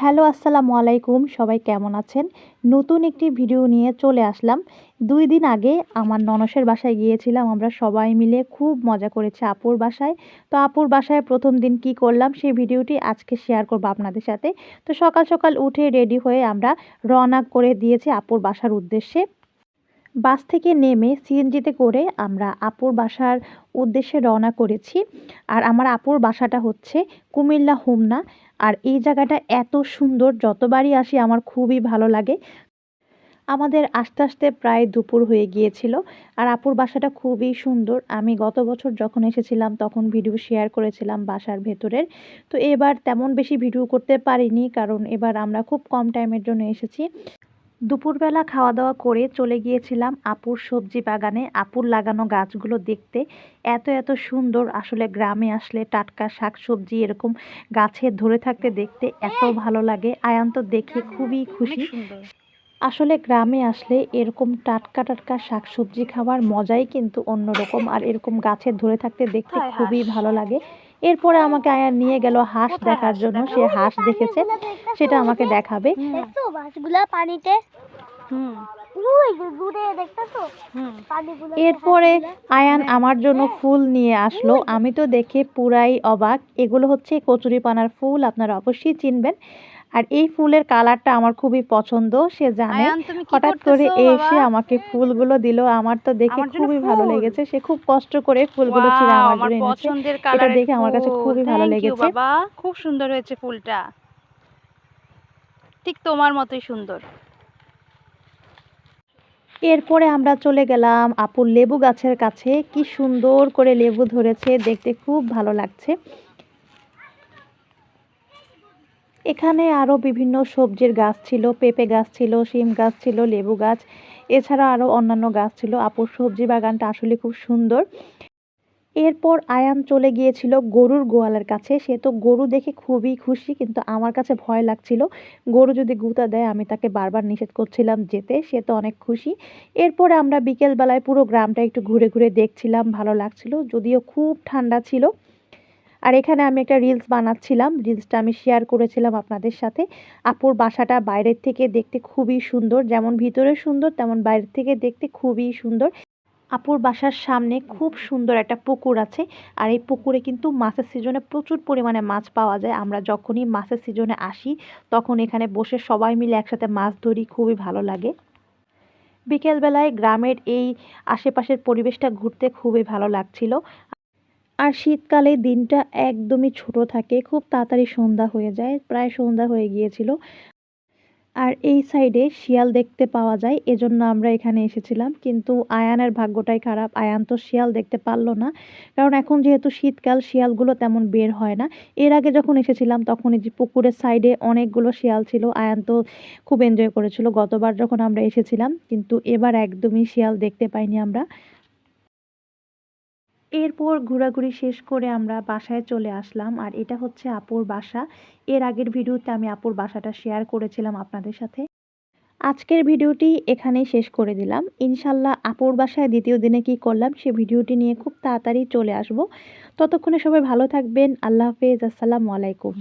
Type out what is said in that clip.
Hello, আসসালামু আলাইকুম। সবাই কেমন আছেন? নতুন একটি ভিডিও নিয়ে চলে আসলাম। ২ দিন আগে আমার ননসের বাসায় গিয়েছিলাম। আমরা সবাই মিলে খুব মজা করেছি আপুর বাসায়। তো আপুর বাসায় ১ম দিন কি করলাম সেই ভিডিওটি আজকে শেয়ার করব আপনাদের সাথে। তো সকাল, সকাল উঠে রেডি হয়ে আমরা রওনা করে দিয়েছি আপুর বাসার উদ্দেশ্যে। বাস থেকে নেমে সিএনজিতে করে আমরা আপুর বাসার উদ্দেশ্যে রওনা করেছি। আর আমার আপুর বাসাটা হচ্ছে কুমিল্লা হোমনা। আর এই জায়গাটা এত সুন্দর, যতবারই আসি আমার খুবই ভালো লাগে। আমাদের আসতে, আসতে প্রায় দুপুর হয়ে গিয়েছিল। আর আপুর বাসাটা খুবই সুন্দর। আমি গত বছর যখন এসেছিলাম তখন ভিডিও শেয়ার করেছিলাম বাসার ভেতরের। তো এবার তেমন বেশি ভিডিও করতে পারিনি, কারণ এবার আমরা খুব কম টাইমের জন্য এসেছি। দুপুরবেলা খাওয়া দাওয়া করে চলে গিয়েছিলাম আপুর সবজি বাগানে, আপুর লাগানো গাছগুলো দেখতে। এত এত সুন্দর, আসলে গ্রামে আসলে টাটকা শাকসবজি এরকম গাছে ধরে থাকতে দেখতে এত ভালো লাগে। আয়ান তো দেখে খুবই খুশি। আসলে গ্রামে আসলে এরকম টাটকা টাটকা শাকসবজি খাওয়ার মজাই কিন্তু অন্যরকম। আর এরকম গাছে ধরে থাকতে দেখতে খুবই ভালো লাগে। এরপরে আমাকে আয়ান নিয়ে গেল হাঁস দেখার জন্য। সে হাঁস দেখেছে, সেটা আমাকে দেখাবে। দেখছো মাছগুলা পানিতে? এরপরে আয়ান আমার জন্য ফুল নিয়ে আসলো। আমি তো দেখে পুরাই অবাক। এগুলো হচ্ছে কচুরিপানার ফুল, আপনারা অবশ্যই চিনবেন। আর এই ফুলের কালারটা আমার খুবই পছন্দ, সে জানে। হঠাৎ করে এসে আমাকে ফুলগুলো দিল। আমার তো দেখে খুবই ভালো লেগেছে। সে খুব কষ্ট করে ফুলগুলো ছিঁড়ে আমার জন্য এনেছে। পছন্দের এটা কালারের দেখে আমার কাছে খুবই ভালো থ্যাংক ইউ লেগেছে। বাবা, খুব সুন্দর হয়েছে ফুলটা, ঠিক তোমার মতোই সুন্দর। এরপরে আমরা চলে গেলাম আপুর লেবু গাছের কাছে। কি সুন্দর করে লেবু ধরেছে, দেখতে খুব ভালো লাগছে। এখানে আরও বিভিন্ন সবজির গাছ ছিল, পেঁপে গাছ ছিল, শিম গাছ ছিল, লেবু গাছ, এছাড়া আরও অন্যান্য গাছ ছিল। আপুর সবজি বাগানটা আসলে খুব সুন্দর। এরপর আয়ান চলে গিয়েছিল গরুর গোয়ালের কাছে। সে তো গরু দেখে খুবই খুশি, কিন্তু আমার কাছে ভয় লাগছিল। গরু যদি গুঁতা দেয়, আমি তাকে বারবার নিষেধ করছিলাম যেতে। সে তো অনেক খুশি। এরপরে আমরা বিকেলবেলায় পুরো গ্রামটা একটু ঘুরে ঘুরে দেখছিলাম, ভালো লাগছিল, যদিও খুব ঠান্ডা ছিল। আর এখানে আমি একটা রিলস বানাচ্ছিলাম। রিলসটা আমি শেয়ার করেছিলাম আপনাদের সাথে। আপুর বাসাটা বাইরের থেকে দেখতে খুবই সুন্দর, যেমন ভিতরে সুন্দর তেমন বাইরের থেকে দেখতে খুবই সুন্দর। আপুর বাসার সামনে খুব সুন্দর একটা পুকুর আছে। আর এই পুকুরে কিন্তু মাছের সিজনে প্রচুর পরিমাণে মাছ পাওয়া যায়। আমরা যখনই মাছের সিজনে আসি তখন এখানে বসে সবাই মিলে একসাথে মাছ ধরি, খুবই ভালো লাগে। বিকেলবেলায় গ্রামের এই আশেপাশের পরিবেশটা ঘুরতে খুবই ভালো লাগছিল। আর শীতকালে দিনটা একদমই ছোট থাকে, খুব তাড়াতাড়ি সন্ধ্যা হয়ে যায়, প্রায় সন্ধ্যা হয়ে গিয়েছিল। আর এই সাইডে শিয়াল দেখতে পাওয়া যায়, এজন্য আমরা এখানে এসেছিলাম। কিন্তু আয়ানের ভাগ্যটাই খারাপ, আয়ান তো শিয়াল দেখতে পারল না। কারণ এখন যেহেতু শীতকাল, শিয়ালগুলো তেমন বের হয় না। এর আগে যখন এসেছিলাম তখন এই যে পুকুরের সাইডে অনেকগুলো শিয়াল ছিল, আয়ান তো খুব এনজয় করেছিল গতবার যখন আমরা এসেছিলাম। কিন্তু এবার একদমই শিয়াল দেখতে পাইনি আমরা। এরপর ঘোরাঘুরি শেষ করে আমরা বাসায় চলে আসলাম। আর এটা হচ্ছে আপুর বাসা। এর আগের ভিডিওতে আমি আপুর বাসাটা শেয়ার করেছিলাম আপনাদের সাথে। আজকের ভিডিওটি এখানেই শেষ করে দিলাম। ইনশাল্লাহ আপুর বাসায় দ্বিতীয় দিনে কি করলাম সে ভিডিওটি নিয়ে খুব তাড়াতাড়ি চলে আসব। ততক্ষণে সবাই ভালো থাকবেন। আল্লাহ হাফেজ। আসসালামু আলাইকুম।